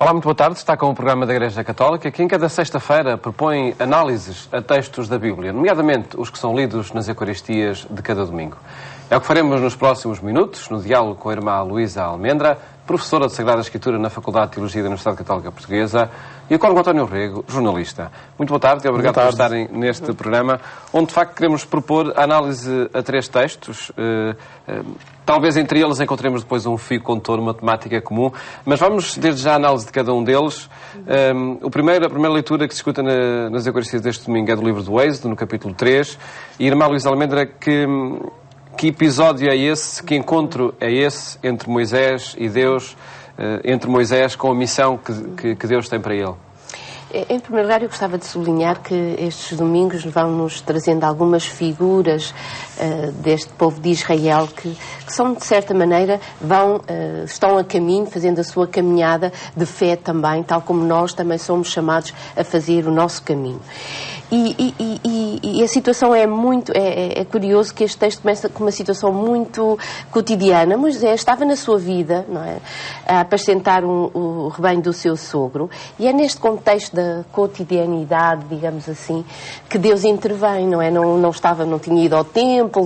Olá, muito boa tarde. Está com o programa da Igreja Católica, que em cada sexta-feira propõe análises a textos da Bíblia, nomeadamente os que são lidos nas Eucaristias de cada domingo. É o que faremos nos próximos minutos, no diálogo com a irmã Luísa Almendra, professora de Sagrada Escritura na Faculdade de Teologia da Universidade Católica Portuguesa, e o Cónigo António Rego, jornalista. Muito boa tarde e obrigado por estarem neste programa, onde de facto queremos propor a análise a três textos. Talvez entre eles encontremos depois um fio condutor, uma temática comum, mas vamos desde já a análise de cada um deles. A primeira leitura que se escuta nas Eucaristias deste domingo é do livro do Êxodo, no capítulo 3, e a irmã Luísa Almendra, que episódio é esse, que encontro é esse entre Moisés e Deus, entre Moisés com a missão que Deus tem para ele? Em primeiro lugar, eu gostava de sublinhar que estes domingos vão-nos trazendo algumas figuras deste povo de Israel que são, de certa maneira, estão a caminho, fazendo a sua caminhada de fé também, tal como nós também somos chamados a fazer o nosso caminho. E a situação é curioso que este texto começa com uma situação muito cotidiana. Moisés estava na sua vida, não é, a apacentar o rebanho do seu sogro, e é neste contexto da cotidianidade, digamos assim, que Deus intervém, não é? Não tinha ido ao templo,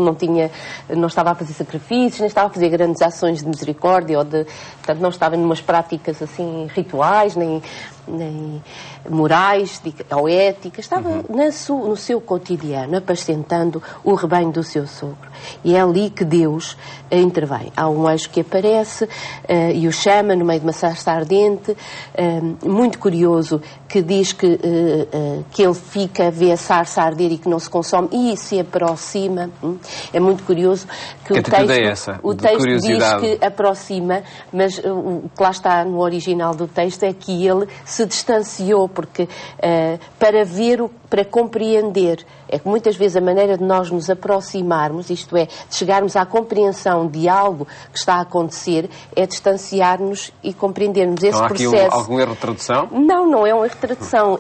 não estava a fazer sacrifícios, nem estava a fazer grandes ações de misericórdia, portanto, não estava em umas práticas assim rituais, nem morais ou éticas, estava no seu cotidiano, apacentando o rebanho do seu sogro. E é ali que Deus intervém. Há um anjo que aparece e o chama no meio de uma sarça ardente, muito curioso, que diz que ele fica, vê a sarça arder e que não se consome e se aproxima. É muito curioso que o texto diz que aproxima, mas o que lá está no original do texto é que ele se distanciou, porque para compreender, é que muitas vezes a maneira de nós nos aproximarmos, isto é, de chegarmos à compreensão de algo que está a acontecer, é distanciar-nos e compreendermos esse processo. Há aqui algum erro de tradução? Não é um erro de tradução.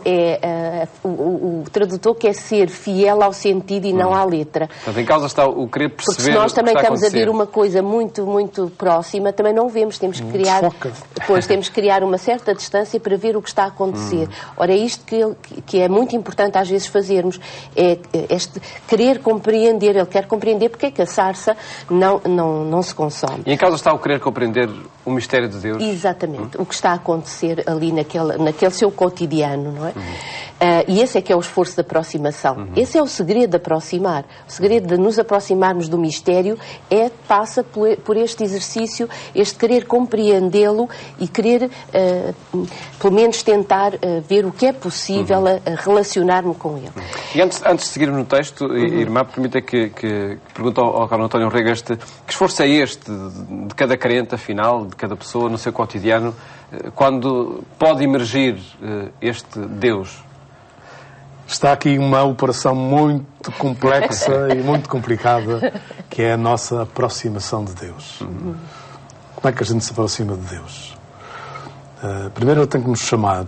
O tradutor quer ser fiel ao sentido e não à letra. Portanto, em causa está o querer perceber. Porque se nós também estamos a ver uma coisa muito, muito próxima, também não vemos. Temos que criar uma certa distância para ver o que está a acontecer. Ora, é isto que é muito importante às vezes fazermos, é este querer compreender. Ele quer compreender porque é que a sarça não se consome. E em causa está o querer compreender o mistério de Deus? Exatamente. O que está a acontecer ali naquele seu cotidiano, não é? E esse é que é o esforço de aproximação. Esse é o segredo de aproximar. O segredo de nos aproximarmos do mistério passa por este exercício, este querer compreendê-lo e querer, pelo menos, tentar ver o que é possível a relacionar-me com ele. E antes de seguirmos no texto, irmã, permita que pergunte ao Cónigo António Rego que esforço é este de cada crente, afinal, de cada pessoa no seu cotidiano, quando pode emergir este Deus? Está aqui uma operação muito complexa e muito complicada, que é a nossa aproximação de Deus. Como é que a gente se aproxima de Deus? Primeiro Ele tem que nos chamar,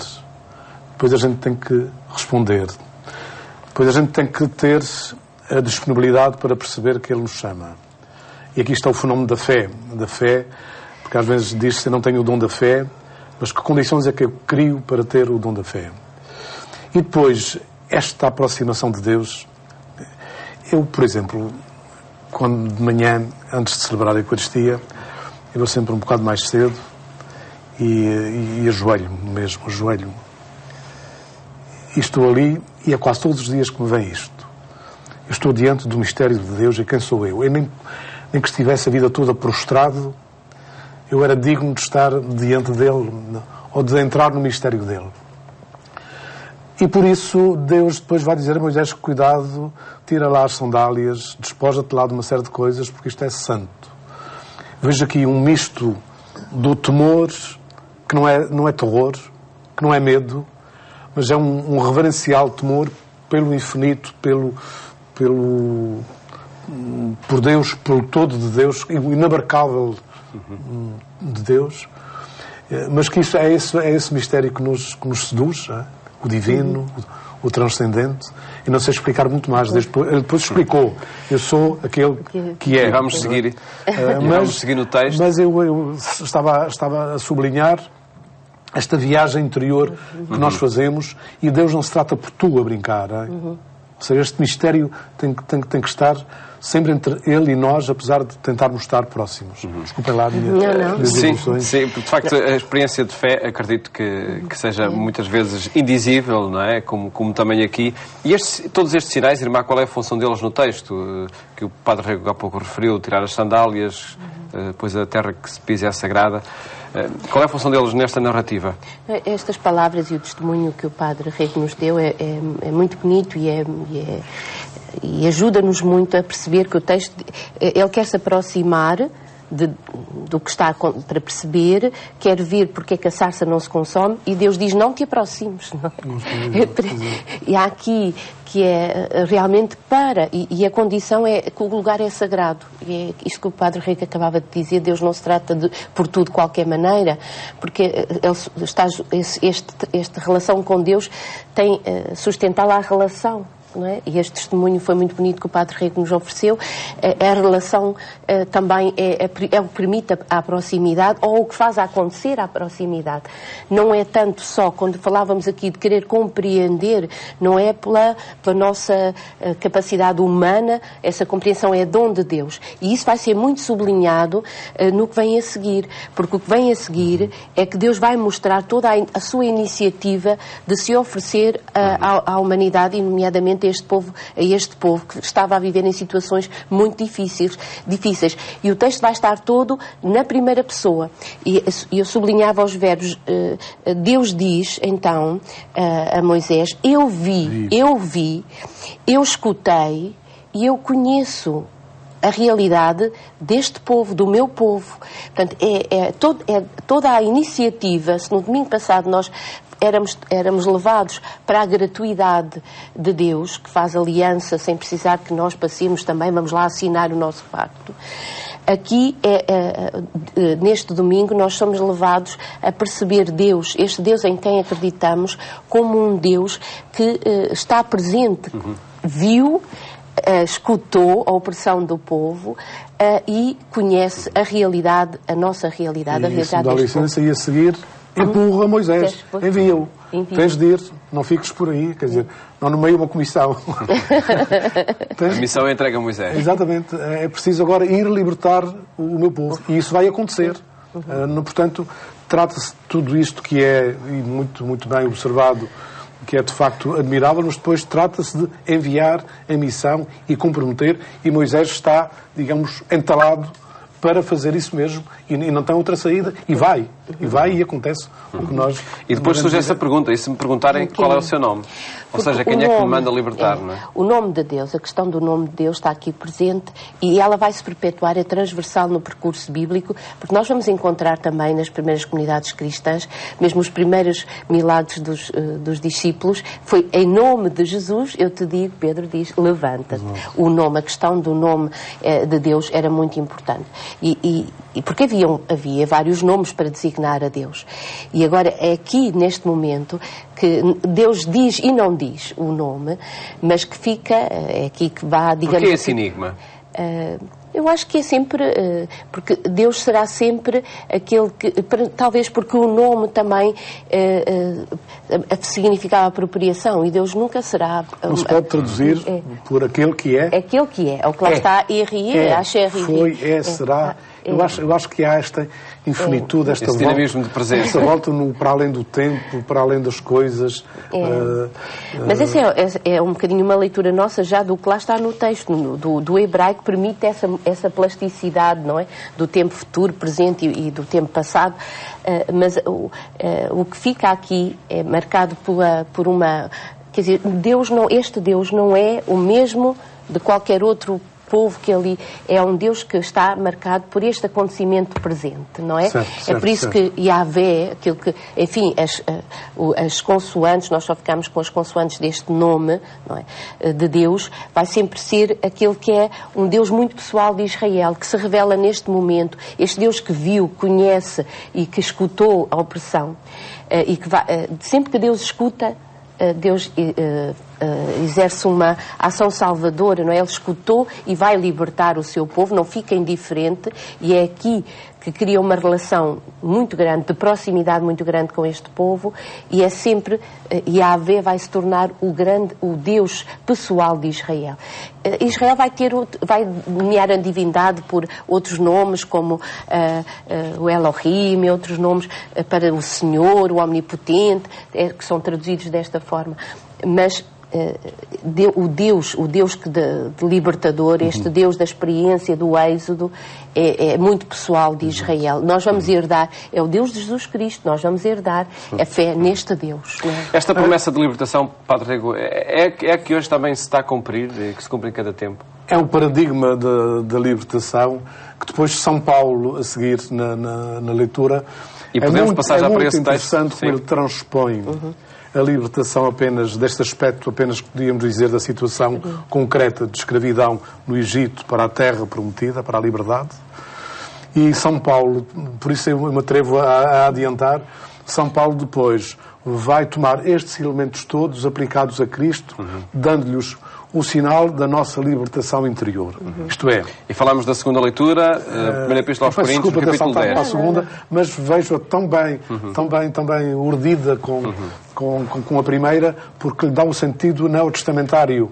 depois a gente tem que responder, depois a gente tem que ter a disponibilidade para perceber que Ele nos chama. E aqui está o fenómeno da fé, porque às vezes diz-se que eu não tenho o dom da fé, mas que condições é que eu crio para ter o dom da fé? E depois, esta aproximação de Deus, eu, por exemplo, quando de manhã, antes de celebrar a Eucaristia, eu vou sempre um bocado mais cedo e ajoelho-me mesmo, E estou ali, e é quase todos os dias que me vem isto. Eu estou diante do mistério de Deus, e quem sou eu? Eu nem que estivesse a vida toda prostrado, eu era digno de estar diante dele, ou de entrar no mistério dele. E por isso Deus depois vai dizer a Moisés: cuidado, tira lá as sandálias, despoja-te lá de uma série de coisas, porque isto é santo. Vejo aqui um misto do temor, que não é terror, que não é medo, mas é um reverencial temor pelo infinito, por Deus, pelo todo de Deus, o inabarcável de Dedeus, mas que isso é esse mistério que nos seduz, é? O divino, o transcendente, e não sei explicar muito mais. Ele depois explicou: eu sou aquele que é. E vamos seguir no texto. Mas eu estava a sublinhar esta viagem interior que nós fazemos, e Deus não se trata por tu a brincar. Ou seja, este mistério tem que estar sempre entre Ele e nós, apesar de tentarmos estar próximos. Desculpem lá a minha sim, de facto, a experiência de fé, acredito que seja muitas vezes indizível, não é? Como também aqui. E todos estes sinais, irmã, qual é a função deles no texto? Que o Padre Rego há pouco referiu, tirar as sandálias, pois a terra que se pisa é sagrada. Qual é a função deles nesta narrativa? Estas palavras e o testemunho que o Padre Rego nos deu é muito bonito e ajuda-nos muito a perceber que o texto, ele quer se aproximar do que está para perceber, quer ver porque é que a sarça não se consome, e Deus diz: não te aproximes. Não é? E há aqui que é realmente e a condição é que o lugar é sagrado. E é isto que o Padre Rego acabava de dizer: Deus não se trata por tudo de qualquer maneira, porque esta relação com Deus tem sustentá-la a relação. Não é? E este testemunho foi muito bonito que o Padre Rego nos ofereceu. A relação também é o que permite a proximidade, ou o que faz acontecer a proximidade. Não é tanto só, quando falávamos aqui de querer compreender, não é pela nossa capacidade humana, essa compreensão é dom de Deus. E isso vai ser muito sublinhado no que vem a seguir, porque o que vem a seguir é que Deus vai mostrar toda a sua iniciativa de se oferecer à humanidade, e nomeadamente a este povo que estava a viver em situações muito difíceis. E o texto vai estar todo na primeira pessoa. E eu sublinhava os verbos. Deus diz, então, a Moisés: eu vi, eu escutei e eu conheço a realidade deste povo, do meu povo. Portanto, toda a iniciativa. Se no domingo passado nós éramos levados para a gratuidade de Deus, que faz aliança sem precisar que nós passemos também, vamos lá assinar o nosso pacto. Aqui, neste domingo, nós somos levados a perceber Deus, este Deus em quem acreditamos, como um Deus que está presente, viu, escutou a opressão do povo e conhece a realidade, a nossa realidade, a realidade deste povo. E a seguir empurra Moisés, envia-o. Tens de ir, não fiques por aí, quer dizer, não nomeia uma comissão. A missão entrega a Moisés. Exatamente, é preciso agora ir libertar o meu povo, e isso vai acontecer. Portanto, trata-se de tudo isto que é, e muito, muito bem observado, que é de facto admirável, mas depois trata-se de enviar a missão e comprometer, e Moisés está, digamos, entalado para fazer isso mesmo, e não tem outra saída, e vai e acontece o que nós... E depois surge essa pergunta, e se me perguntarem qual é o seu nome? Ou seja, quem é que me manda libertar, não é? O nome de Deus, a questão do nome de Deus está aqui presente, e ela vai se perpetuar, é transversal no percurso bíblico, porque nós vamos encontrar também nas primeiras comunidades cristãs, mesmo os primeiros milagres dos discípulos, foi em nome de Jesus, eu te digo, Pedro diz, levanta-te. O nome, a questão do nome de Deus era muito importante. E porque havia vários nomes para designar a Deus. E agora é aqui, neste momento, que Deus diz e não diz o nome, mas que fica, é aqui que vá, digamos... Porquê esse enigma? Eu acho que é sempre... porque Deus será sempre aquele que... Talvez porque o nome também significava apropriação, e Deus nunca será... Não se pode traduzir por aquele que é. Aquele que é. O que lá está, será... Eu acho que há esta infinitude, esta esse dinamismo de presença. Esta volta para além do tempo, para além das coisas. Mas essa é um bocadinho uma leitura nossa já do que lá está no texto, do hebraico, permite essa plasticidade, não é? Do tempo futuro, presente e do tempo passado. Mas o que fica aqui é marcado por uma... Quer dizer, este Deus não é o mesmo de qualquer outro povo, que ali é um Deus que está marcado por este acontecimento presente, não é? É por isso que Yahvé, aquilo que, enfim, as consoantes, nós só ficamos com as consoantes deste nome, não é? De Deus, vai sempre ser aquele que é um Deus muito pessoal de Israel, que se revela neste momento, este Deus que viu, conhece e que escutou a opressão, e que sempre que Deus escuta, Deus exerce uma ação salvadora, não é? Ele escutou e vai libertar o seu povo, não fica indiferente, e é aqui que cria uma relação muito grande, de proximidade muito grande com este povo, e é sempre, Yahvé vai se tornar o Deus pessoal de Israel. Israel vai nomear a divindade por outros nomes, como o Elohim, outros nomes para o Senhor, o Omnipotente, que são traduzidos desta forma. Mas o Deus de libertador, este Deus da experiência do êxodo, é muito pessoal de Israel. Nós vamos herdar, é o Deus de Jesus Cristo, nós vamos herdar a fé neste Deus. Não é? Esta promessa de libertação, Padre Rego, é que hoje também se está a cumprir, e que se cumpre em cada tempo? É o paradigma da libertação, que depois São Paulo, a seguir na leitura, e podemos passar já para esse texto. É muito interessante como ele transpõe a libertação apenas, deste aspecto, apenas podíamos dizer, da situação concreta de escravidão no Egito para a terra prometida, para a liberdade. E São Paulo, por isso eu me atrevo a adiantar, São Paulo depois vai tomar estes elementos todos aplicados a Cristo, dando-lhes o sinal da nossa libertação interior. Isto é... E falámos da segunda leitura, primeira Epístola aos Coríntios, no capítulo 10. Para a segunda, mas vejo-a tão bem urdida com a primeira, porque lhe dá um sentido neotestamentário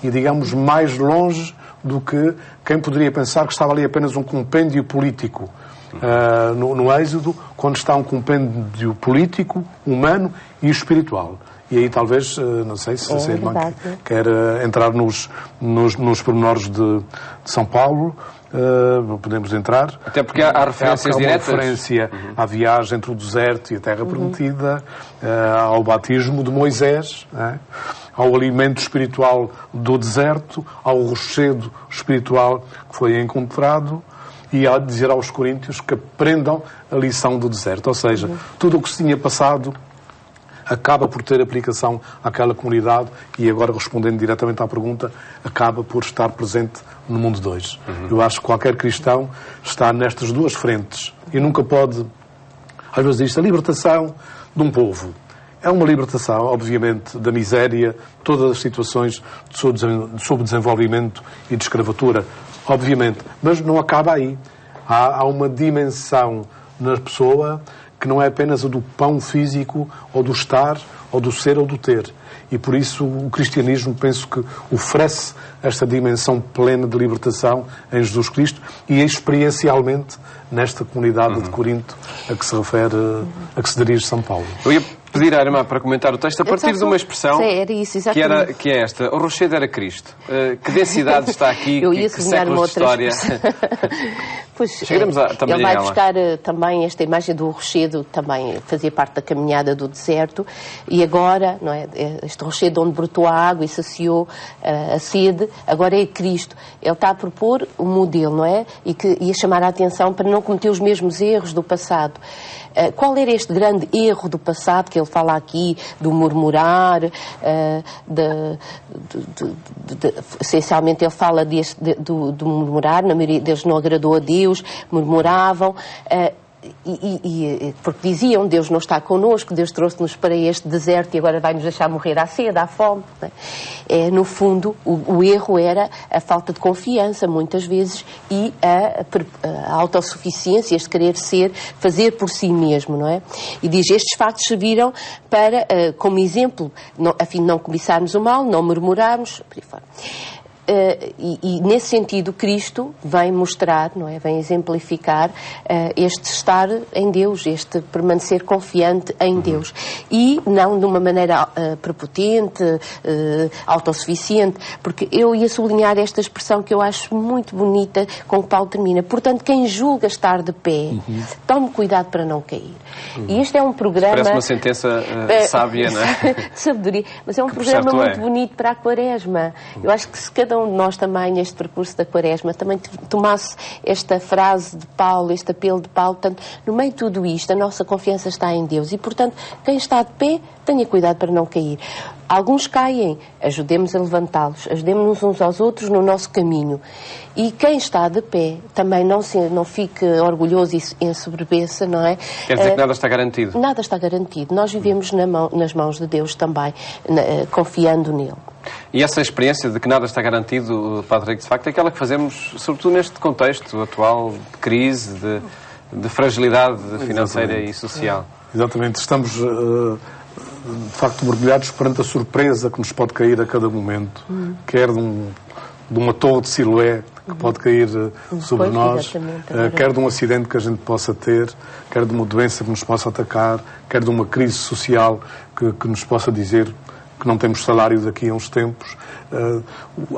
e, digamos, mais longe do que quem poderia pensar que estava ali apenas um compêndio político. No Êxodo, quando está um compêndio político, humano e espiritual. E aí talvez, não sei se a irmã quer entrar nos pormenores de São Paulo, podemos entrar. Até porque há referências diretas. Há uma referência à viagem entre o deserto e a terra prometida, ao batismo de Moisés, ao alimento espiritual do deserto, ao rochedo espiritual que foi encontrado, e a dizer aos coríntios que aprendam a lição do deserto. Ou seja, tudo o que se tinha passado acaba por ter aplicação àquela comunidade e, agora respondendo diretamente à pergunta, acaba por estar presente no mundo 2. Eu acho que qualquer cristão está nestas duas frentes e nunca pode... Às vezes diz a libertação de um povo. É uma libertação, obviamente, da miséria, todas as situações de subdesenvolvimento e de escravatura, obviamente. Mas não acaba aí. Há uma dimensão na pessoa que não é apenas a do pão físico, ou do estar, ou do ser, ou do ter. E por isso o cristianismo, penso que oferece esta dimensão plena de libertação em Jesus Cristo e experiencialmente nesta comunidade de Corinto a que se refere, a que se dirige São Paulo. Eu ia pedir à irmã para comentar o texto a partir de uma expressão que é esta. O rochedo era Cristo. Que densidade está aqui, que séculos de história... Pois, chegaremos também ele vai buscar também esta imagem do rochedo, também fazia parte da caminhada do deserto, e agora, não é, este rochedo onde brotou a água e saciou a sede, agora é Cristo. Ele está a propor um modelo, não é? E que ia chamar a atenção para não cometer os mesmos erros do passado. Qual era este grande erro do passado que ele fala aqui, do murmurar, essencialmente ele fala do murmurar, na maioria deles não agradou a Deus, murmuravam, porque diziam, Deus não está connosco, Deus trouxe-nos para este deserto e agora vai nos deixar morrer à sede, à fome. No fundo, o erro era a falta de confiança, muitas vezes, e a autossuficiência, este querer fazer por si mesmo, não é? E diz, estes factos serviram para, como exemplo, a fim de não cobiçarmos o mal, não murmurarmos, por aí fora. E nesse sentido Cristo vem mostrar, não é? Vem exemplificar este estar em Deus, este permanecer confiante em Deus, e não de uma maneira prepotente, autossuficiente, porque eu ia sublinhar esta expressão que eu acho muito bonita com que Paulo termina. Portanto, quem julga estar de pé, tome cuidado para não cair. E este é um programa... Parece uma sentença sábia, não é? De sabedoria, mas é um programa muito bonito para a Quaresma. Eu acho que se cada um de nós também, neste percurso da Quaresma, também tomasse esta frase de Paulo, este apelo de Paulo, portanto, no meio de tudo isto, a nossa confiança está em Deus e, portanto, quem está de pé, tenha cuidado para não cair. Alguns caem, ajudemos a levantá-los, ajudemos uns aos outros no nosso caminho. E quem está de pé também não fique orgulhoso e ensoberbeça, não é? Quer dizer que nada está garantido? Nada está garantido. Nós vivemos nas mãos de Deus também, confiando nele. E essa experiência de que nada está garantido, Padre Henrique, de facto, é aquela que fazemos, sobretudo neste contexto atual de crise, de fragilidade financeira e social. Exatamente. Estamos, de facto, mergulhados perante a surpresa que nos pode cair a cada momento, quer de uma torre de Siloé que pode cair sobre nós, quer de um acidente que a gente possa ter, quer de uma doença que nos possa atacar, quer de uma crise social que nos possa dizer que não temos salário daqui a uns tempos.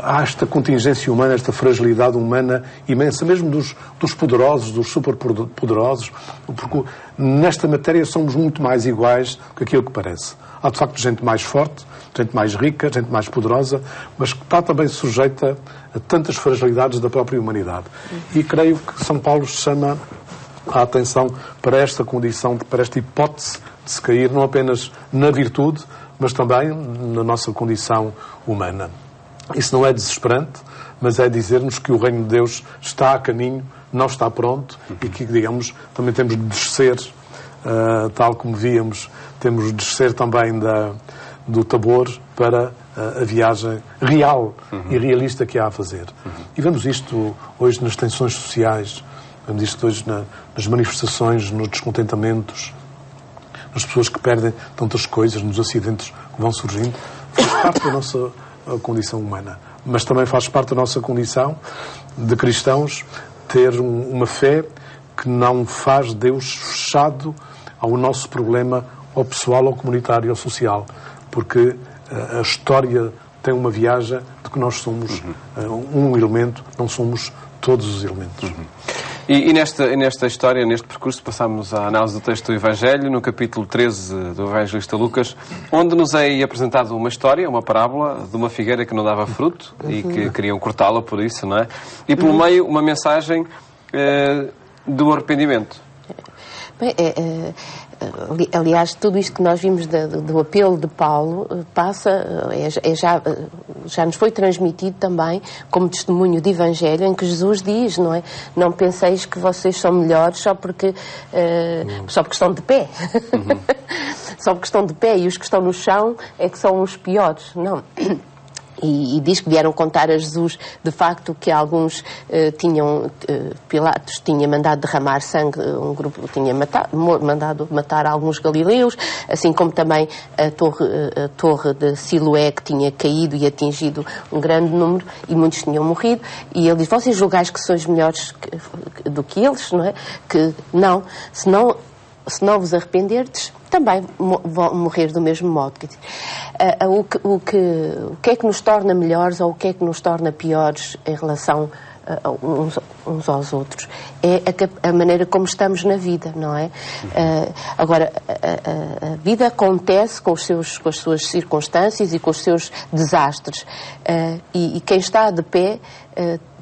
Há esta contingência humana, esta fragilidade humana imensa, mesmo dos poderosos, dos superpoderosos, porque nesta matéria somos muito mais iguais do que aquilo que parece. Há, de facto, gente mais forte, gente mais rica, gente mais poderosa, mas que está também sujeita a tantas fragilidades da própria humanidade. E creio que São Paulo chama a atenção para esta condição, para esta hipótese de se cair, não apenas na virtude, mas também na nossa condição humana. Isso não é desesperante, mas é dizer-nos que o reino de Deus está a caminho, não está pronto, e que, digamos, também temos de descer, tal como víamos, temos de descer também do Tabor para a viagem real e realista que há a fazer. E vemos isto hoje nas tensões sociais, vemos isto hoje nas manifestações, nos descontentamentos, nas pessoas que perdem tantas coisas, nos acidentes que vão surgindo. Faz parte da nossa condição humana. Mas também faz parte da nossa condição de cristãos ter uma fé que não faz Deus fechado ao nosso problema, ou pessoal, ou comunitário, ou social. Porque a história tem uma viagem de que nós somos um elemento, não somos todos os elementos. E nesta história, neste percurso, passamos à análise do texto do Evangelho, no capítulo 13 do Evangelista Lucas, onde nos é apresentada uma história, uma parábola de uma figueira que não dava fruto e que queriam cortá-la por isso, não é? E pelo meio uma mensagem do arrependimento. Bem, aliás, tudo isto que nós vimos do apelo de Paulo já nos foi transmitido também como testemunho de Evangelho, em que Jesus diz, não é? Não penseis que vocês são melhores só porque estão de pé. Só porque estão de pé, e os que estão no chão é que são os piores. Não. E diz que vieram contar a Jesus, de facto, que alguns Pilatos tinha mandado derramar sangue, um grupo tinha mandado matar alguns galileus, assim como também a torre de Siloé, que tinha caído e atingido um grande número, e muitos tinham morrido. E ele diz, vocês julgais que sois melhores do que eles, não é? Que não, se não vos arrependerdes, também vão morrer do mesmo modo. Quer dizer, o que é que nos torna melhores ou o que é que nos torna piores em relação uns aos outros? É a maneira como estamos na vida, não é? Agora, a vida acontece com as suas circunstâncias e com os seus desastres. E quem está de pé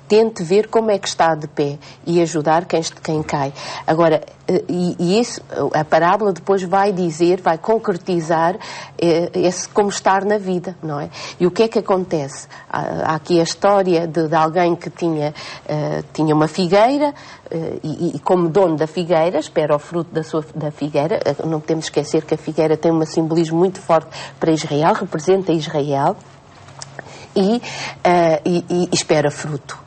tente ver como é que está de pé e ajudar quem cai. Agora, isso, a parábola depois vai concretizar esse como estar na vida, não é? E o que é que acontece? Há aqui a história de alguém que tinha uma figueira e como dono da figueira, espera o fruto da figueira. Não podemos esquecer que a figueira tem um simbolismo muito forte para Israel, representa Israel, e espera fruto.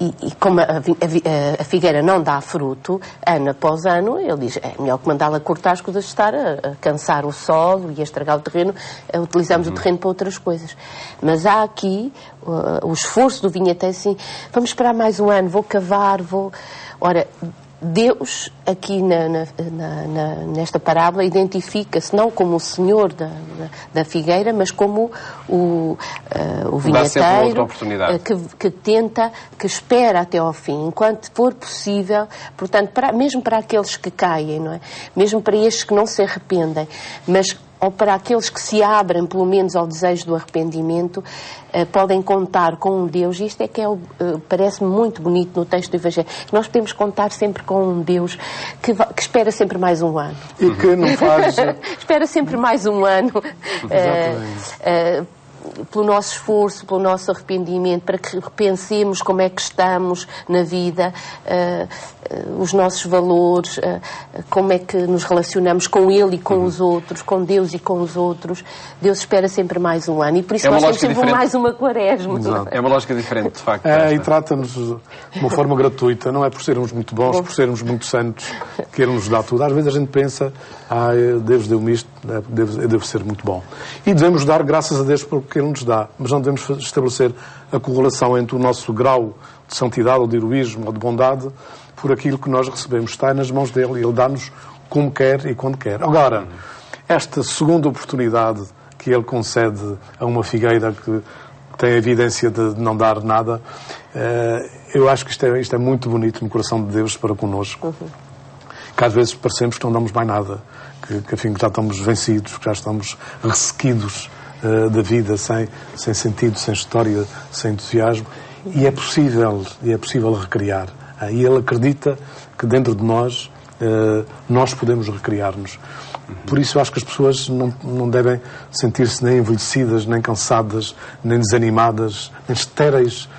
E como a figueira não dá fruto, ano após ano, ele diz, é melhor que mandá-la cortar as coisas, estar a cansar o solo e a estragar o terreno, utilizamos o terreno para outras coisas. Mas há aqui o esforço do vinheteiro, assim, vamos esperar mais um ano, vou cavar, Ora, Deus, aqui nesta parábola, identifica-se não como o senhor da figueira, mas como o vinheteiro que espera até ao fim, enquanto for possível, portanto, mesmo para aqueles que caem, não é? Mesmo para estes que não se arrependem, mas ou para aqueles que se abrem, pelo menos, ao desejo do arrependimento, podem contar com um Deus, e isto é que parece-me muito bonito no texto do Evangelho, que nós podemos contar sempre com um Deus que espera sempre mais um ano. E que não faz... espera sempre mais um ano. Pelo nosso esforço, pelo nosso arrependimento, para que repensemos como é que estamos na vida, os nossos valores, como é que nos relacionamos com Ele e com os outros, com Deus e com os outros. Deus espera sempre mais um ano, e por isso nós temos sempre mais uma quaresma. Exato. É uma lógica diferente, de facto. E trata-nos de uma forma gratuita, não é por sermos muito bons, por sermos muito santos, que Ele nos dá tudo. Às vezes a gente pensa, Deus deu-me isto, devo ser muito bom. E devemos dar graças a Deus por que Ele nos dá, mas não devemos estabelecer a correlação entre o nosso grau de santidade ou de heroísmo ou de bondade por aquilo que nós recebemos. Está nas mãos dele e Ele dá-nos como quer e quando quer. Agora, esta segunda oportunidade que Ele concede a uma figueira que tem a evidência de não dar nada, eu acho que isto é muito bonito no coração de Deus para connosco. Que às vezes parecemos que não damos mais nada, que afim que já estamos vencidos, que já estamos ressequidos da vida, sem sentido, sem história, sem entusiasmo, e é possível recriar. E Ele acredita que dentro de nós podemos recriar-nos. Por isso eu acho que as pessoas não devem sentir-se nem envelhecidas, nem cansadas, nem desanimadas, nem estéreis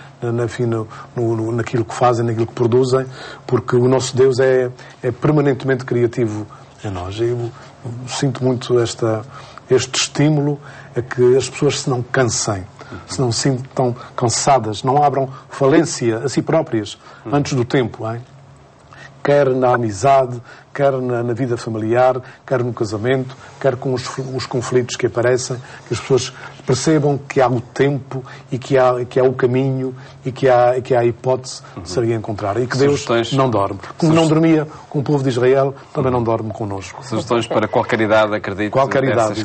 naquilo que fazem, naquilo que produzem, porque o nosso Deus é permanentemente criativo em nós. Eu sinto muito este estímulo a que as pessoas se não cansem, se não se sintam cansadas, não abram falência a si próprias antes do tempo, hein? Quer na amizade, quer na vida familiar, quer no casamento, quer com os conflitos que aparecem, que as pessoas percebam que há o tempo e que há o caminho e que há a hipótese de se encontrar. E que Deus não dorme. Como não dormia com o povo de Israel, também não dorme connosco. Sugestões para qualquer idade, acredito, qualquer idade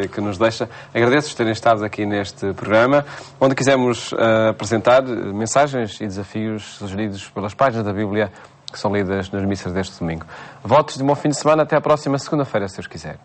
que nos deixa. Agradeço-vos terem estado aqui neste programa, onde quisemos apresentar mensagens e desafios sugeridos pelas páginas da Bíblia que são lidas nas missas deste domingo. Votos de um bom fim de semana. Até à próxima segunda-feira, se Deus quiser.